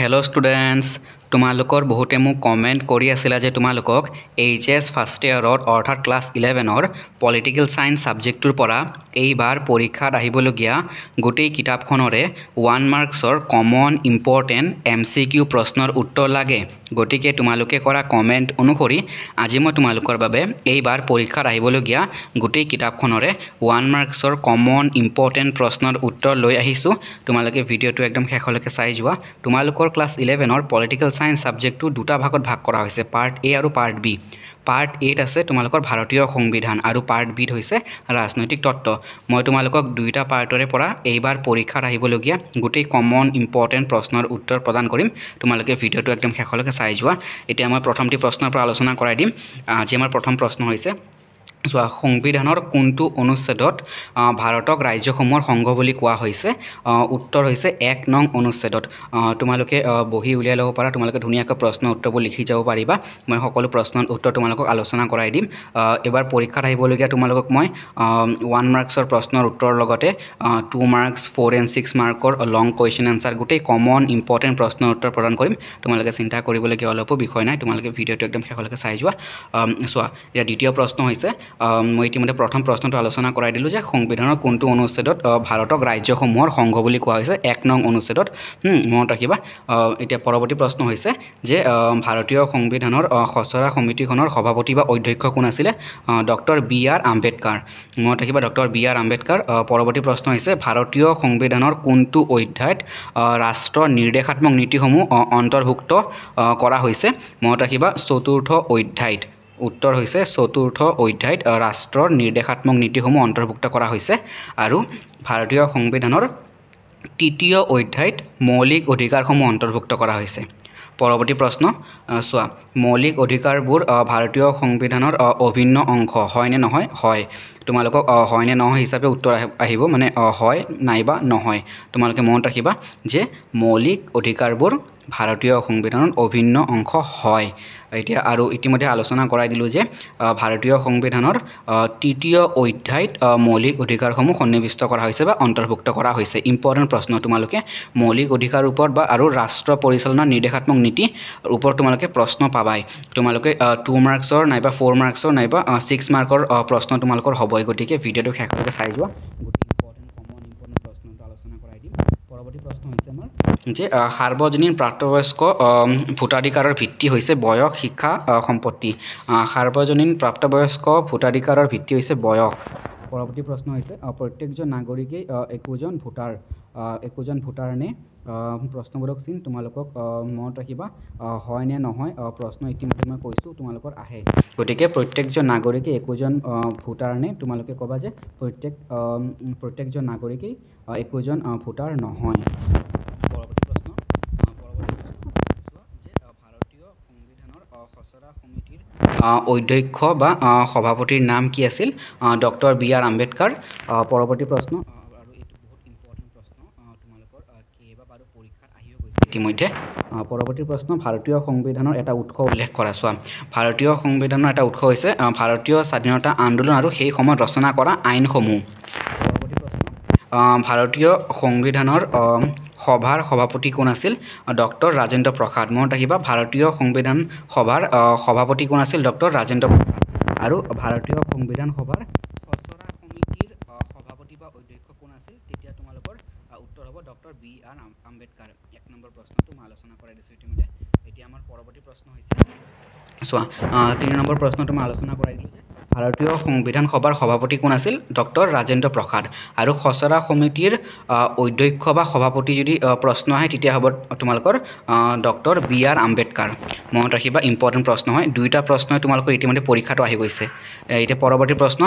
Hello students, তোমালোকৰ বহুতে মোক কমেন্ট কৰি আছিল যে তোমালোকক এইচএস ফাৰ্ষ্ট ইয়াৰৰ অৰ্থাৎ ক্লাছ 11ৰ পলিটিকেল সায়েন্স সাবজেক্টৰ পৰা এইবাৰ পৰীক্ষাত আহিবলগীয়া গোটেই কিতাপখনৰে 1 মাৰ্কছৰ কমন ইম্পৰ্টেন্ট এমসিকিউ প্ৰশ্নৰ উত্তৰ লাগে গতিকে তোমালোকে কৰা কমেন্ট অনুসৰি আজি মই তোমালোকৰ বাবে এইবাৰ পৰীক্ষাত আহিবলগীয়া গোটেই কিতাপখনৰে 1 মাৰ্কছৰ কমন ইম্পৰ্টেন্ট প্ৰশ্নৰ উত্তৰ লৈ আহিছো তোমালোকে ভিডিওটো একদম শেষলৈকে চাই যোৱা তোমালোকৰ ক্লাছ 11ৰ পলিটিকেল সায়েন্স সাবজেক্টটো দুটা ভাগত ভাগ কৰা হৈছে পাৰ্ট এ আৰু পাৰ্ট বি পাৰ্ট এত আছে তোমালোকৰ ভাৰতীয় সংবিধান আৰু পাৰ্ট বিত হৈছে ৰাজনৈতিক তত্ত্ব মই তোমালোকক দুইটা পাৰ্টৰে পৰা এইবাৰ পৰীক্ষাত আহিবলগীয়া গোটেই কমন ইম্পৰ্টেন্ট প্ৰশ্নৰ উত্তৰ প্ৰদান কৰিম তোমালোকে ভিডিওটো একদম শেষলৈকে চাই যোৱা এতিয়া মই প্ৰথমটি প্ৰশ্নৰ পৰা আলোচনা কৰাই দিম আজি আমাৰ প্ৰথম প্ৰশ্ন হৈছে সংবিধানৰ কোনটো অনুচ্ছেদত ভাৰতক ৰাজ্যসমূহৰ সংঘ বুলি কোৱা হৈছে উত্তৰ হৈছে 1 নং অনুচ্ছেদত তোমালোকে বহি উলিয়াই ল'ব পাৰা তোমালোকে ধুনীয়াকৈ প্ৰশ্ন উত্তৰবোৰ লিখি যাব পাৰিবা মই সকলো প্ৰশ্নৰ উত্তৰ তোমালোকক আলোচনা কৰাই দিম এবাৰ পৰীক্ষাত আহিবলগীয়া তোমালোকক মই 1 মাৰ্কছৰ প্ৰশ্নৰ উত্তৰ লগতে 2 মাৰ্কছ 4 and 6 মাৰ্কৰ লং কুৱেশ্যন আনসাৰ গোটেই কমন ইম্পৰ্টেন্ট প্ৰশ্নৰ উত্তৰ প্ৰদান কৰিম তোমালোকে চিন্তা কৰিবলগীয়া অলপো বিষয় নাই তোমালোকে ভিডিওটো একদম শেষলৈকে চাই যোৱা চোৱা এতিয়া দ্বিতীয় প্ৰশ্ন হৈছে মই ইতিমধ্যে প্ৰথম প্ৰশ্নটো আলোচনা কৰাই দিলো যে সংবিধানৰ কোনটো অনুচ্ছেদত ভাৰতক ৰাজ্যসমূহৰ সংঘ বুলি কোৱা হৈছে 1 নং অনুচ্ছেদত মনত ৰাখিবা এতিয়া পৰৱৰ্তী প্ৰশ্ন হৈছে যে ভাৰতীয় সংবিধানৰ খচৰা সমিতিখনৰ সভাপতি বা অধ্যক্ষ কোন আছিল ডক্টৰ বি আৰ আম্বেদকাৰ মনত ৰাখিবা ডক্টৰ বি আৰ আম্বেদকাৰ পৰৱৰ্তী প্ৰশ্ন হৈছে ভাৰতীয় সংবিধানৰ কোনটো অধ্যায়ত ৰাষ্ট্ৰ নিৰ্দেশাত্মক নীতিসমূহ অন্তৰ্ভুক্ত কৰা হৈছে মনত ৰাখিবা চতুৰ্থ অধ্যায়ত উত্তৰ হৈছে চতুৰ্থ অধ্যায়ত ৰাষ্ট্ৰৰ নিৰ্দেশাত্মক নীতিসমূহ অন্তৰ্ভুক্ত কৰা হৈছে আৰু ভাৰতীয় সংবিধানৰ তৃতীয় অধ্যায়ত মৌলিক অধিকাৰসমূহ অন্তৰ্ভুক্ত কৰা হৈছে পৰৱৰ্তী প্ৰশ্ন চোৱা মৌলিক অধিকাৰবোৰ ভাৰতীয় সংবিধানৰ অভিন্ন অংশ হয় নে নহয় হয় তোমালোকক হয় নে নহয় হিচাপে উত্তৰ আহিব মানে হয় নাইবা নহয় তোমালোকে মনত ৰাখিবা যে মৌলিক অধিকাৰবোৰ ভাৰতীয় সংবিধানৰ অভিন্ন অংশ হয় এতিয়া আৰু ইতিমধ্যে আলোচনা কৰাই দিলো যে ভাৰতীয় সংবিধানৰ তৃতীয় অধ্যায়ত মৌলিক অধিকাৰসমূহ সন্নিৱিষ্ট কৰা হৈছে বা অন্তৰ্ভুক্ত কৰা হৈছে ইম্পৰ্টেন্ট প্ৰশ্ন তোমালোকে মৌলিক অধিকাৰ ওপৰত বা আৰু ৰাষ্ট্ৰ পৰিচালনা নিৰ্দেশাত্মক নীতি ওপৰত তোমালোকে প্ৰশ্ন পাবাই তোমালোকে 2 মাৰ্কছৰ নাইবা 4 মাৰ্কছৰ নাইবা 6 মাৰ্কৰ প্ৰশ্ন তোমালোকৰ হ'বই গতিকে ভিডিওটো শেষলৈকে চাই যোৱা পৰৱৰ্তী প্ৰশ্ন হৈছে আমাৰ যে সাৰ্বজনীন প্ৰাপ্তবয়স্ক ভোটাধিকাৰৰ ভিত্তি হৈছে বয়স শিক্ষা সম্পত্তি সাৰ্বজনীন প্ৰাপ্তবয়স্ক ভোটাধিকাৰৰ ভিত্তি হৈছে বয়স পৰৱৰ্তী প্ৰশ্ন হৈছে প্ৰত্যেকজন নাগৰিকে একোজন ভোটাৰ নে প্ৰশ্নবোধক চিন তোমালোকক মনত ৰাখিবা হয় নে নহয় প্ৰশ্ন ইতিমধ্যে মই কৈছোঁ তোমালোকৰ আহে গতিকে প্ৰত্যেকজন নাগৰিকে একোজন ভোটাৰ নে তোমালোকে ক'বা যে প্ৰত্যেকজন নাগৰিকে একোজন ভোটাৰ নহয় পৰৱৰ্তী প্ৰশ্ন যে ভাৰতীয় সংবিধানৰ খচৰা সমিতিৰ অধ্যক্ষ বা সভাপতিৰ নাম কি আছিল ডক্টৰ বি আৰ আম্বেদকাৰ পৰৱৰ্তী প্ৰশ্ন আৰু এইটো বহুত ইম্পৰ্টেন্ট প্ৰশ্ন তোমালোকৰ কেইবাবাৰো পৰীক্ষাত আহিও গৈছে ইতিমধ্যে পৰৱৰ্তী প্ৰশ্ন ভাৰতীয় সংবিধানৰ এটা উৎস উল্লেখ কৰা চোৱা ভাৰতীয় সংবিধানৰ এটা উৎস হৈছে ভাৰতীয় স্বাধীনতা আন্দোলন আৰু সেই সময়ত ৰচনা কৰা আইনসমূহ পৰৱৰ্তী প্ৰশ্ন ভাৰতীয় সংবিধানৰ সভাৰ সভাপতি কোন আছিল ডক্টৰ ৰাজেন্দ্ৰ প্ৰসাদ মনত ৰাখিবা ভাৰতীয় সংবিধান সভাৰ সভাপতি কোন আছিল ডক্টৰ ৰাজেন্দ্ৰ প্ৰসাদ আৰু ভাৰতীয় সংবিধান সভাৰ খচৰা সমিতিৰ সভাপতি বা অধ্যক্ষ কোন আছিল তেতিয়া তোমালোকৰ উত্তৰ হ'ব doctor B R Ambedkar 1 number প্ৰশ্নটো মই আলোচনা কৰাই দিছোঁ ইতিমধ্যে এতিয়া আমাৰ পৰৱৰ্তী প্ৰশ্ন হৈছে চোৱা 3 নম্বৰ প্ৰশ্নটো মই আলোচনা কৰাই দিলোঁ যে ভাৰতীয় সংবিধান সভাৰ সভাপতি কোন আছিল ডক্টৰ ৰাজেন্দ্ৰ প্ৰসাদ আৰু খচৰা সমিতিৰ অধ্যক্ষ বা সভাপতি যদি প্ৰশ্ন আহে তেতিয়া হ'ব তোমালোকৰ ডক্টৰ বি আৰ আম্বেদকাৰ মনত ৰাখিবা ইম্পৰ্টেন্ট প্ৰশ্ন হয় দুইটা প্ৰশ্নই তোমালোকৰ ইতিমধ্যে পৰীক্ষাটো আহি গৈছে এতিয়া পৰৱৰ্তী প্ৰশ্ন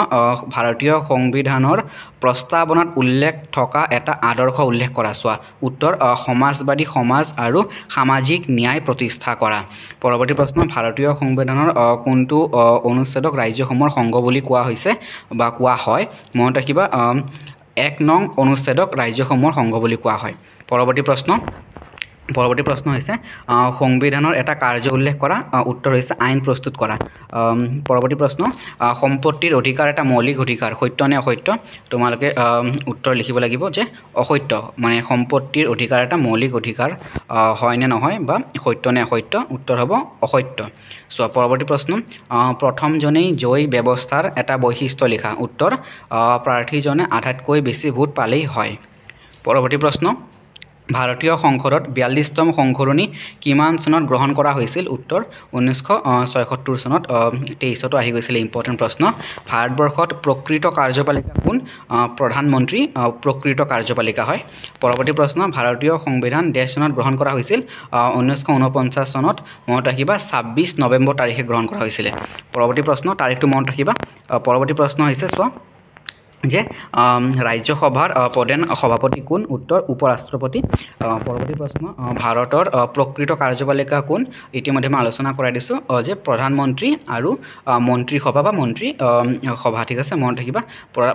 ভাৰতীয় সংবিধানৰ প্ৰস্তাৱনাত উল্লেখ থকা এটা আদৰ্শ উল্লেখ কৰা চোৱা উত্তৰ সমাজবাদী সমাজ আৰু সামাজিক ন্যায় প্ৰতিষ্ঠা কৰা পৰৱৰ্তী প্ৰশ্ন ভাৰতীয় সংবিধানৰ কোনটো অনুচ্ছেদক ৰাজ্যসমূহৰ সংঘ বুলি কোৱা হৈছে বা কোৱা হয় মনত ৰাখিবা 1 নং অনুচ্ছেদক ৰাজ্যসমূহৰ সংঘ বুলি কোৱা হয় পৰৱৰ্তী প্ৰশ্ন পৰৱৰ্তী প্ৰশ্ন হৈছে সংবিধানৰ এটা কাৰ্য উল্লেখ কৰা উত্তৰ হৈছে আইন প্ৰস্তুত কৰা পৰৱৰ্তী প্ৰশ্ন সম্পত্তিৰ অধিকাৰ এটা মৌলিক অধিকাৰ সত্য নে অসত্য তোমালোকে উত্তৰ লিখিব লাগিব যে অসত্য মানে সম্পত্তিৰ অধিকাৰ এটা মৌলিক অধিকাৰ হয় নে নহয় বা সত্য নে অসত্য উত্তৰ হ'ব অসত্য সো পৰৱৰ্তী প্ৰশ্ন প্ৰথমজনেই জয় ব্যৱস্থাৰ এটা বৈশিষ্ট্য লিখা উত্তৰ প্ৰাৰ্থীজনে আধাতকৈ বেছি ভোট পালেই হয় পৰৱৰ্তী প্ৰশ্ন ভাৰতীয় সংসদত 42তম সংশোধনী কিমান চনত গ্ৰহণ কৰা হৈছিল উত্তৰ 1976 চনত 23তো আহি গৈছিল ইম্পৰ্টেণ্ট প্ৰশ্ন ভাৰতবৰ্ষত প্ৰকৃত কাৰ্যপালিকা কোন প্ৰধানমন্ত্ৰী প্ৰকৃত কাৰ্যপালিকা হয় পৰৱৰ্তী প্ৰশ্ন ভাৰতীয় সংবিধান ডেশ চনত গ্ৰহণ কৰা হৈছিল 1949 চনত মনত ৰাখিবা 26 নৱেম্বৰ তাৰিখে গ্ৰহণ কৰা হৈছিল পৰৱৰ্তী প্ৰশ্ন তাৰিখটো মনত ৰাখিবা পৰৱৰ্তী প্ৰশ্ন হৈছে চোৱা যে ৰাজ্যসভাৰ প্ৰধান সভাপতি কোন উত্তৰ উপৰাষ্ট্ৰপতি পৰৱৰ্তী প্ৰশ্ন ভাৰতৰ প্ৰকৃত কাৰ্যপালিকা কোন ইতিমধ্যে মই আলোচনা কৰাই দিছোঁ যে প্ৰধানমন্ত্ৰী আৰু মন্ত্ৰীসভা বা মন্ত্ৰী সভা ঠিক আছে মনত ৰাখিবা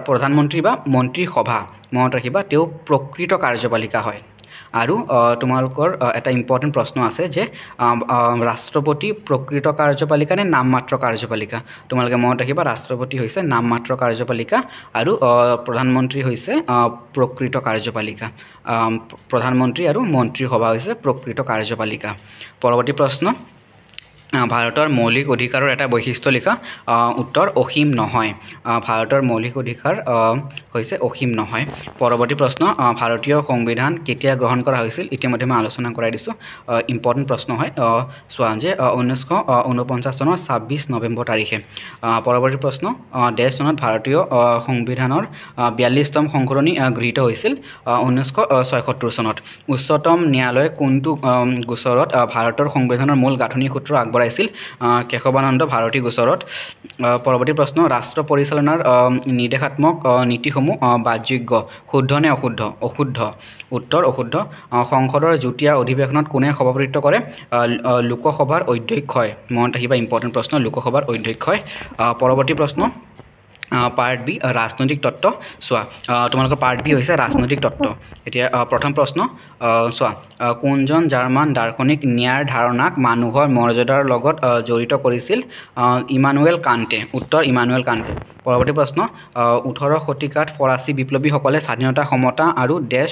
প্ৰধানমন্ত্ৰী বা মন্ত্ৰী সভা মনত ৰাখিবা তেওঁ প্ৰকৃত কাৰ্যপালিকা হয় আৰু তোমালোকৰ এটা ইম্পৰ্টেণ্ট প্ৰশ্ন আছে যে ৰাষ্ট্ৰপতি প্ৰকৃত কাৰ্যপালিকা নে নামমাত্ৰ কাৰ্যপালিকা তোমালোকে মনত ৰাখিবা ৰাষ্ট্ৰপতি হৈছে নামমাত্ৰ কাৰ্যপালিকা আৰু প্ৰধানমন্ত্ৰী হৈছে প্ৰকৃত কাৰ্যপালিকা প্ৰধানমন্ত্ৰী আৰু মন্ত্ৰী সভা হৈছে প্ৰকৃত কাৰ্যপালিকা পৰৱৰ্তী প্ৰশ্ন ভাৰতৰ মৌলিক অধিকাৰৰ এটা বৈশিষ্ট্য লিখা উত্তৰ অসীম নহয় ভাৰতৰ মৌলিক অধিকাৰ হৈছে অসীম নহয় পৰৱৰ্তী প্ৰশ্ন ভাৰতীয় সংবিধান কেতিয়া গ্ৰহণ কৰা হৈছিল ইতিমধ্যে মই আলোচনা কৰাই দিছোঁ ইম্পৰ্টেণ্ট প্ৰশ্ন হয় চোৱা যে 1949 চনৰ 26 নৱেম্বৰ তাৰিখে পৰৱৰ্তী প্ৰশ্ন ডেশ চনত ভাৰতীয় সংবিধানৰ 42তম সংশোধনী গৃহীত হৈছিল 1976 চনত উচ্চতম ন্যায়ালয়ে কোনটো গোচৰত ভাৰতৰ সংবিধানৰ মূল গাঁথনি সূত্ৰ আগবঢ়াইছিল কেশৱানন্দ ভাৰতী গোচৰত পৰৱৰ্তী প্ৰশ্ন ৰাষ্ট্ৰ পৰিচালনাৰ নিৰ্দেশাত্মক নীতিসমূহ বাহ্যযোগ্য শুদ্ধ নে অশুদ্ধ অশুদ্ধ উত্তৰ অশুদ্ধ সংসদৰ যুটীয়া অধিৱেশনত কোনে সভাপতিত্ব কৰে লোকসভাৰ অধ্যক্ষই মনত ৰাখিবা ইম্পৰ্টেণ্ট প্ৰশ্ন লোকসভাৰ অধ্যক্ষই পৰৱৰ্তী প্ৰশ্ন পাৰ্ট বি ৰাজনৈতিক তত্ত্ব চোৱা তোমালোকৰ পাৰ্ট বি হৈছে ৰাজনৈতিক তত্ত্ব এতিয়া প্ৰথম প্ৰশ্ন চোৱা কোনজন জাৰ্মান দাৰ্শনিক ন্যায়ৰ ধাৰণাক মানুহৰ মৰ্যাদাৰ লগত জড়িত কৰিছিল ইমানুৱেল কাণ্টে উত্তৰ ইমানুৱেল কাণ্টে পৰৱৰ্তী প্ৰশ্ন 18 শতিকাত ফৰাচী বিপ্লৱীসকলে স্বাধীনতা সমতা আৰু দেশ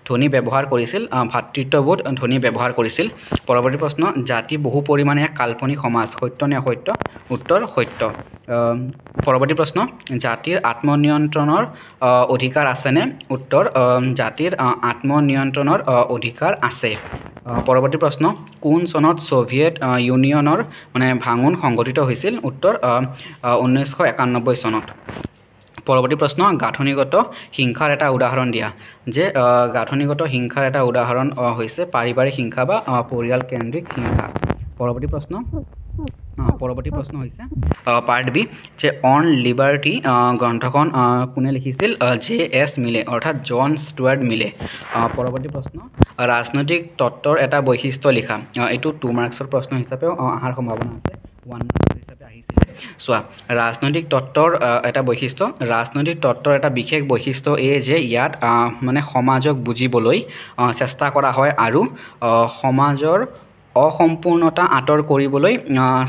ধ্বনি ব্যৱহাৰ কৰিছিল ভাতৃত্ববোধ ধ্বনি ব্যৱহাৰ কৰিছিল পৰৱৰ্তী প্ৰশ্ন জাতি বহু পৰিমাণে এক কাল্পনিক সমাজ সত্য নে অসত্য উত্তৰ সত্য পৰৱৰ্তী প্ৰশ্ন জাতিৰ আত্মনিয়ন্ত্ৰণৰ অধিকাৰ আছেনে উত্তৰ জাতিৰ আত্মনিয়ন্ত্ৰণৰ অধিকাৰ আছে পৰৱৰ্তী প্ৰশ্ন কোন চনত ছ'ভিয়েট ইউনিয়নৰ মানে ভাঙোন সংঘটিত হৈছিল উত্তৰ 1991 চনত পৰৱৰ্তী প্ৰশ্ন গাঁথনিগত হিংসাৰ এটা উদাহৰণ দিয়া যে গাঁথনিগত হিংসাৰ এটা উদাহৰণ হৈছে পাৰিবাৰিক হিংসা বা পৰিয়াল কেন্দ্ৰিক হিংসা পৰৱৰ্তী প্ৰশ্ন হৈছে পাৰ্ট বি যে অন লিবাৰ্টি গ্ৰন্থখন কোনে লিখিছিল JS মিলে অৰ্থাৎ জন ষ্টুৱাৰ্ট মিলে পৰৱৰ্তী প্ৰশ্ন ৰাজনৈতিক তত্ত্বৰ এটা বৈশিষ্ট্য লিখা এইটো 2 মাৰ্কছৰ প্ৰশ্ন হিচাপেও অহাৰ সম্ভাৱনা আছে 1 মাৰ্কছ হিচাপে আহিছিল চোৱা ৰাজনৈতিক তত্ত্বৰ এটা বৈশিষ্ট্য ৰাজনৈতিক তত্ত্বৰ এটা বিশেষ বৈশিষ্ট্য এই যে ইয়াত মানে সমাজক বুজিবলৈ চেষ্টা কৰা হয় আৰু সমাজৰ অসম্পূৰ্ণতা আঁতৰ কৰিবলৈ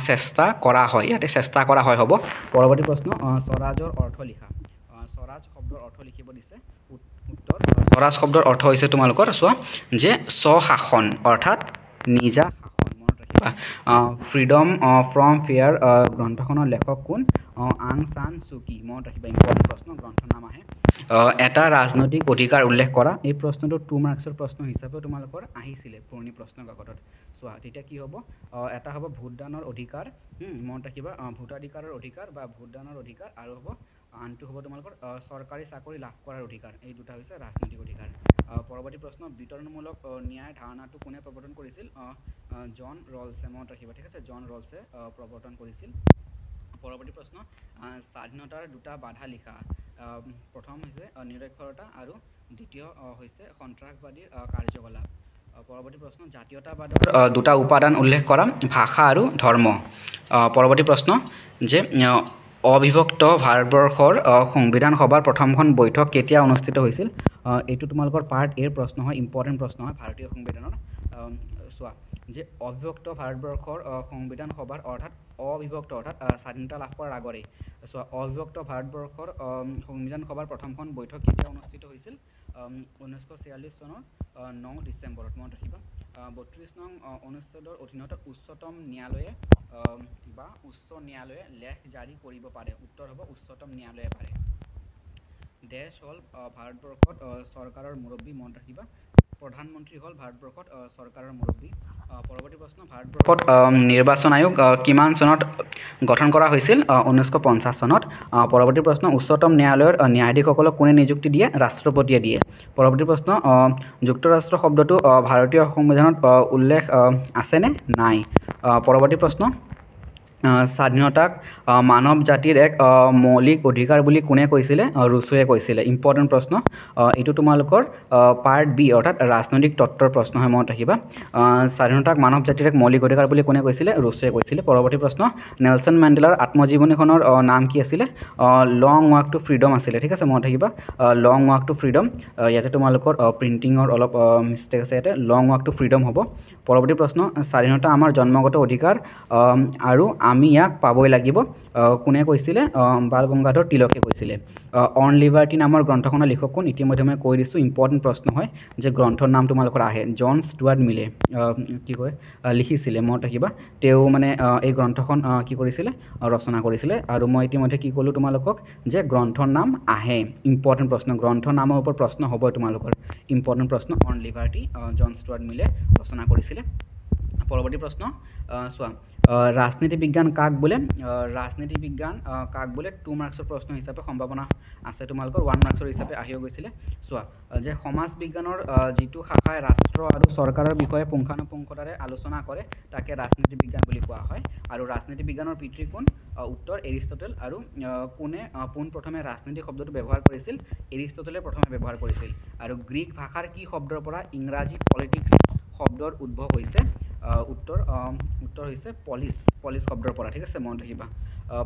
চেষ্টা কৰা হয় ইয়াতে চেষ্টা কৰা হয় হ'ব পৰৱৰ্তী প্ৰশ্ন স্বৰাজৰ অৰ্থ লিখা স্বৰাজ শব্দৰ অৰ্থ লিখিব দিছে উত্তৰ স্বৰাজ শব্দৰ অৰ্থ হৈছে তোমালোকৰ চোৱা যে স্বশাসন অৰ্থাৎ নিজা শাসন মনত ৰাখিবা ফ্ৰীডম ফ্ৰম ফিয়াৰ গ্ৰন্থখনৰ লেখক কোন আং চান চুকি মনত ৰাখিবা ইম্পৰ্টেণ্ট প্ৰশ্ন গ্ৰন্থৰ নাম আহে এটা ৰাজনৈতিক অধিকাৰ উল্লেখ কৰা এই প্ৰশ্নটো 2 মাৰ্কছৰ প্ৰশ্ন হিচাপে তোমালোকৰ আহিছিলে পুৰণি প্ৰশ্ন কাকতত চোৱা তেতিয়া কি হ'ব এটা হ'ব ভোটদানৰ অধিকাৰ মনত ৰাখিবা ভোটাধিকাৰৰ অধিকাৰ বা ভোটদানৰ অধিকাৰ আৰু হ'ব আনটো হ'ব তোমালোকৰ চৰকাৰী চাকৰি লাভ কৰাৰ অধিকাৰ এই দুটা হৈছে ৰাজনৈতিক অধিকাৰ পৰৱৰ্তী প্ৰশ্ন বিতৰণমূলক ন্যায় ধাৰণাটো কোনে প্ৰৱৰ্তন কৰিছিল জন ৰলছে মনত ৰাখিবা ঠিক আছে জন ৰলছে প্ৰৱৰ্তন কৰিছিল পৰৱৰ্তী প্ৰশ্ন স্বাধীনতাৰ দুটা বাধা লিখা প্ৰথম হৈছে নিৰক্ষৰতা আৰু দ্বিতীয় হৈছে সন্ত্ৰাসবাদীৰ কাৰ্যকলাপ পৰৱৰ্তী প্ৰশ্ন জাতীয়তাবাদৰ দুটা উপাদান উল্লেখ কৰা ভাষা আৰু ধৰ্ম পৰৱৰ্তী প্ৰশ্ন যে অবিভক্ত ভাৰতবৰ্ষৰ সংবিধান সভাৰ প্ৰথমখন বৈঠক কেতিয়া অনুষ্ঠিত হৈছিল এইটো তোমালোকৰ পাৰ্ট এৰ প্ৰশ্ন হয় ইম্পৰ্টেণ্ট প্ৰশ্ন হয় ভাৰতীয় সংবিধানৰ চোৱা যে অবিভক্ত ভাৰতবৰ্ষৰ সংবিধান সভাৰ অৰ্থাৎ অবিভক্ত অৰ্থাৎ স্বাধীনতা লাভ কৰাৰ আগৰে চোৱা অবিভক্ত ভাৰতবৰ্ষৰ সংবিধান সভাৰ প্ৰথমখন বৈঠক কেতিয়া অনুষ্ঠিত হৈছিল 1946 চনৰ 9 ডিচেম্বৰত মনত ৰাখিবা 32 নং অনুচ্ছেদৰ অধীনত উচ্চতম ন্যায়ালয়ে উচ্চ ন্যায়ালয়ে লেখ জাৰি কৰিব পাৰে উত্তৰ হ'ব উচ্চতম ন্যায়ালয়ে পাৰে দেশ হ'ল ভাৰতবৰ্ষত চৰকাৰৰ মুৰব্বী মনত ৰাখিবা প্ৰধানমন্ত্ৰী হ'ল ভাৰতবৰ্ষত চৰকাৰৰ মুৰব্বী পৰৱৰ্তী প্ৰশ্ন ভাৰতবৰ্ষত নিৰ্বাচন আয়োগ কিমান চনত গঠন কৰা হৈছিল 1950 চনত পৰৱৰ্তী প্ৰশ্ন উচ্চতম ন্যায়ালয়ৰ ন্যায়াধীশসকলক কোনে নিযুক্তি দিয়ে ৰাষ্ট্ৰপতিয়ে দিয়ে পৰৱৰ্তী প্ৰশ্ন যুক্তৰাষ্ট্ৰ শব্দটো ভাৰতীয় সংবিধানত উল্লেখ আছেনে নাই পৰৱৰ্তী প্ৰশ্ন স্বাধীনতাক মানৱ জাতিৰ এক মৌলিক অধিকাৰ বুলি কোনে কৈছিলে ৰুছোৱে কৈছিলে ইম্পৰ্টেণ্ট প্ৰশ্ন এইটো তোমালোকৰ পাৰ্ট বি অৰ্থাৎ ৰাজনৈতিক তত্ত্বৰ প্ৰশ্ন হয় মনত ৰাখিবা স্বাধীনতাক মানৱ জাতিৰ এক মৌলিক অধিকাৰ বুলি কোনে কৈছিলে ৰুছোৱে কৈছিলে পৰৱৰ্তী প্ৰশ্ন নেলছন মেণ্ডেলাৰ আত্মজীৱনীখনৰ নাম কি আছিলে লং ৱাক টু ফ্ৰীডম আছিলে ঠিক আছে মনত ৰাখিবা লং ৱাক টু ফ্ৰীডম ইয়াতে তোমালোকৰ প্ৰিণ্টিঙৰ অলপ মিষ্টেক আছে ইয়াতে লং ৱাক টু ফ্ৰীডম হ'ব পৰৱৰ্তী প্ৰশ্ন স্বাধীনতা আমাৰ জন্মগত অধিকাৰ আৰু আমি ইয়াক পাবই লাগিব কোনে কৈছিলে বাল গংগাধৰ তিলকে কৈছিলে অন লিবাৰ্টি নামৰ গ্ৰন্থখনৰ লিখক কোন ইতিমধ্যে মই কৈ দিছোঁ ইম্পৰ্টেণ্ট প্ৰশ্ন হয় যে গ্ৰন্থৰ নাম তোমালোকৰ আহে জন ষ্টুৱাৰ্ট মিলে কি কয় লিখিছিলে মনত ৰাখিবা তেওঁ মানে এই গ্ৰন্থখন কি কৰিছিলে ৰচনা কৰিছিলে আৰু মই ইতিমধ্যে কি ক'লোঁ তোমালোকক যে গ্ৰন্থৰ নাম আহে ইম্পৰ্টেণ্ট প্ৰশ্ন গ্ৰন্থৰ নামৰ ওপৰত প্ৰশ্ন হ'ব তোমালোকৰ ইম্পৰ্টেণ্ট প্ৰশ্ন অন লিবাৰ্টি জন ষ্টুৱাৰ্ট মিলে ৰচনা কৰিছিলে পৰৱৰ্তী প্ৰশ্ন চোৱা ৰাজনীতি বিজ্ঞান কাক বোলে ৰাজনীতি বিজ্ঞান কাক বোলে 2 মাৰ্কছৰ প্ৰশ্ন হিচাপে সম্ভাৱনা আছে তোমালোকৰ 1 মাৰ্কছৰ হিচাপে আহিও গৈছিলে চোৱা যে সমাজ বিজ্ঞানৰ যিটো শাখাই ৰাষ্ট্ৰ আৰু চৰকাৰৰ বিষয়ে পুংখানুপুংখতাৰে আলোচনা কৰে তাকে ৰাজনীতি বিজ্ঞান বুলি কোৱা হয় আৰু ৰাজনীতি বিজ্ঞানৰ পিতৃ কোন উত্তৰ এৰিষ্টটল আৰু কোনে পোনপ্ৰথমে ৰাজনীতি শব্দটো ব্যৱহাৰ কৰিছিল এৰিষ্টটলে প্ৰথমে ব্যৱহাৰ কৰিছিল আৰু গ্ৰীক ভাষাৰ কি শব্দৰ পৰা ইংৰাজী পলিটিক্স শব্দৰ উদ্ভৱ হৈছে উত্তৰ হৈছে পলিচ শব্দৰ পৰা ঠিক আছে মনত ৰাখিবা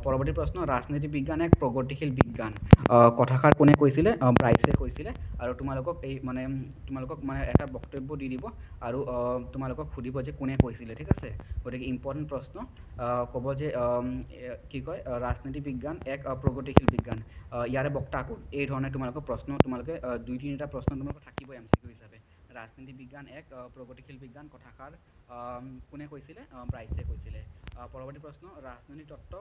পৰৱৰ্তী প্ৰশ্ন ৰাজনীতি বিজ্ঞান এক প্ৰগতিশীল বিজ্ঞান কথাষাৰ কোনে কৈছিলে ব্ৰাইছে কৈছিলে আৰু তোমালোকক এটা বক্তব্য দি দিব আৰু তোমালোকক সুধিব যে কোনে কৈছিলে ঠিক আছে গতিকে ইম্পৰ্টেণ্ট প্ৰশ্ন ক'ব যে কি কয় ৰাজনীতি বিজ্ঞান এক প্ৰগতিশীল বিজ্ঞান ইয়াৰে বক্তা কোন এই ধৰণে তোমালোকক প্ৰশ্ন তোমালোকে 2-3টা প্ৰশ্ন তোমালোকৰ থাকিবই MCQ হিচাপে ৰাজনীতি বিজ্ঞান এক প্ৰগতিশীল বিজ্ঞান কথাষাৰ কোনে কৈছিলে ব্ৰাইছে কৈছিলে পৰৱৰ্তী প্ৰশ্ন ৰাজনৈতিক তত্ত্ব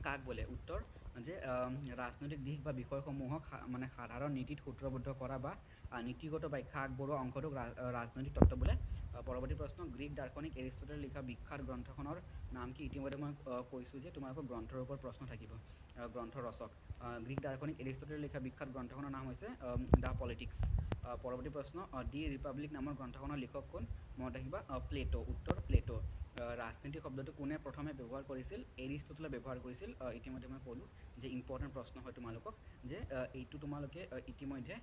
কাক বোলে উত্তৰ যে ৰাজনৈতিক দিশ বা বিষয়সমূহক মানে সাধাৰণ নীতিত সূত্ৰবদ্ধ কৰা বা নীতিগত ব্যাখ্যা আগবঢ়োৱা অংশটোক ৰাজনৈতিক তত্ত্ব বোলে পৰৱৰ্তী প্ৰশ্ন গ্ৰীক দাৰ্শনিক এৰিষ্টটলে লিখা বিখ্যাত গ্ৰন্থখনৰ নাম কি ইতিমধ্যে মই কৈছোঁ যে তোমালোকৰ গ্ৰন্থৰ ওপৰত প্ৰশ্ন থাকিব গ্ৰন্থ ৰচক গ্ৰীক দাৰ্শনিক এৰিষ্টটলে লিখা বিখ্যাত গ্ৰন্থখনৰ নাম হৈছে দ্য পলিটিক্স পৰৱৰ্তী প্ৰশ্ন দি ৰিপাব্লিক নামৰ গ্ৰন্থখনৰ লিখক কোন মনত ৰাখিবা প্লেটো উত্তৰ প্লেটো ৰাজনীতি শব্দটো কোনে প্ৰথমে ব্যৱহাৰ কৰিছিল এৰিষ্টটলে ব্যৱহাৰ কৰিছিল ইতিমধ্যে মই ক'লোঁ যে ইম্পৰ্টেণ্ট প্ৰশ্ন হয় তোমালোকক যে এইটো তোমালোকে ইতিমধ্যে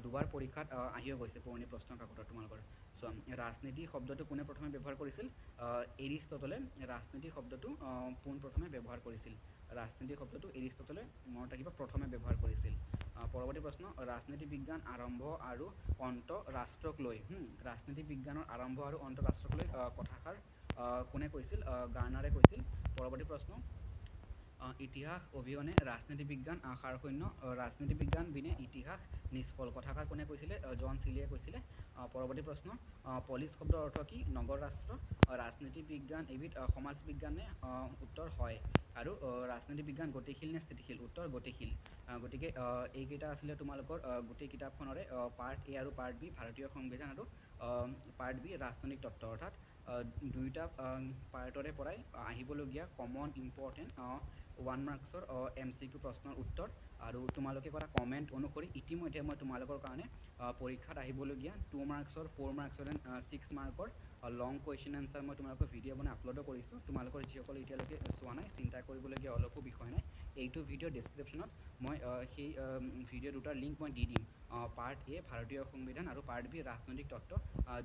দুবাৰ পৰীক্ষাত আহিও গৈছে পুৰণি প্ৰশ্ন কাকতত তোমালোকৰ চোৱা ৰাজনীতি শব্দটো কোনে প্ৰথমে ব্যৱহাৰ কৰিছিল এৰিষ্টটলে ৰাজনীতি শব্দটো পোনপ্ৰথমে ব্যৱহাৰ কৰিছিল ৰাজনীতি শব্দটো এৰিষ্টটলে মনত ৰাখিবা প্ৰথমে ব্যৱহাৰ কৰিছিল পৰৱৰ্তী প্ৰশ্ন ৰাজনীতি বিজ্ঞান আৰম্ভ আৰু অন্ত ৰাষ্ট্ৰক লৈ ৰাজনীতি বিজ্ঞানৰ আৰম্ভ আৰু অন্ত ৰাষ্ট্ৰক লৈ কথাষাৰ কোনে কৈছিল গাৰ্নাৰে কৈছিল পৰৱৰ্তী প্ৰশ্ন ইতিহাস অবিহনে ৰাজনীতি বিজ্ঞান সাৰশূন্য ৰাজনীতি বিজ্ঞান বিনে ইতিহাস নিষ্ফল কথাষাৰ কোনে কৈছিলে জন চিলিয়ে কৈছিলে পৰৱৰ্তী প্ৰশ্ন পলিচ শব্দৰ অৰ্থ কি নগৰ ৰাষ্ট্ৰ ৰাজনীতি বিজ্ঞান এবিধ সমাজ বিজ্ঞানে উত্তৰ হয় আৰু ৰাজনীতি বিজ্ঞান গতিশীল নে স্থিতিশীল উত্তৰ গতিশীল গতিকে এইকেইটা আছিলে তোমালোকৰ গোটেই কিতাপখনৰে পাৰ্ট এ আৰু পাৰ্ট বি ভাৰতীয় সংবিধান আৰু পাৰ্ট বি ৰাজনৈতিক তত্ত্ব অৰ্থাৎ দুয়োটা পাৰ্টৰে পৰাই আহিবলগীয়া কমন ইম্পৰ্টেণ্ট 1 মাৰ্কছৰ MCQ প্ৰশ্নৰ উত্তৰ আৰু তোমালোকে কৰা কমেণ্ট অনুসৰি ইতিমধ্যে মই তোমালোকৰ কাৰণে পৰীক্ষাত আহিবলগীয়া 2 মাৰ্কছৰ 4 মাৰ্কছৰ এণ্ড 6 মাৰ্কৰ লং কুৱেশ্যন এনচাৰ মই তোমালোকৰ ভিডিঅ' বনাই আপলোডো কৰিছোঁ তোমালোকৰ যিসকলে এতিয়ালৈকে চোৱা নাই চিন্তা কৰিবলগীয়া অলপো বিষয় নাই এইটো ভিডিঅ' ডেছক্ৰিপশ্যনত মই সেই ভিডিঅ' দুটাৰ লিংক মই দি দিম পাৰ্ট এ ভাৰতীয় সংবিধান আৰু পাৰ্ট বি ৰাজনৈতিক তত্ত্ব,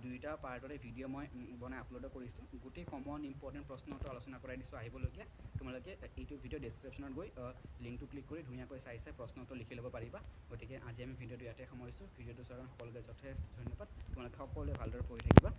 দুয়োটা পাৰ্টৰে ভিডিঅ' মই বনাই আপলোড কৰিছোঁ। গোটেই কমন ইম্পৰ্টেণ্ট প্ৰশ্নটো আলোচনা কৰাই দিছোঁ আহিবলগীয়া। তোমালোকে এইটো ভিডিঅ' ডেছক্ৰিপশ্যনত গৈ লিংকটো ক্লিক কৰি ধুনীয়াকৈ চাই প্ৰশ্নটো লিখি ল'ব পাৰিবা। গতিকে আজি আমি ভিডিঅ'টো ইয়াতে সামৰিছোঁ। ভিডিঅ'টো চোৱাৰ কাৰণে সকলোকে যথেষ্ট ধন্যবাদ। তোমালোকে সকলোৱে ভালদৰে পঢ়ি থাকিবা।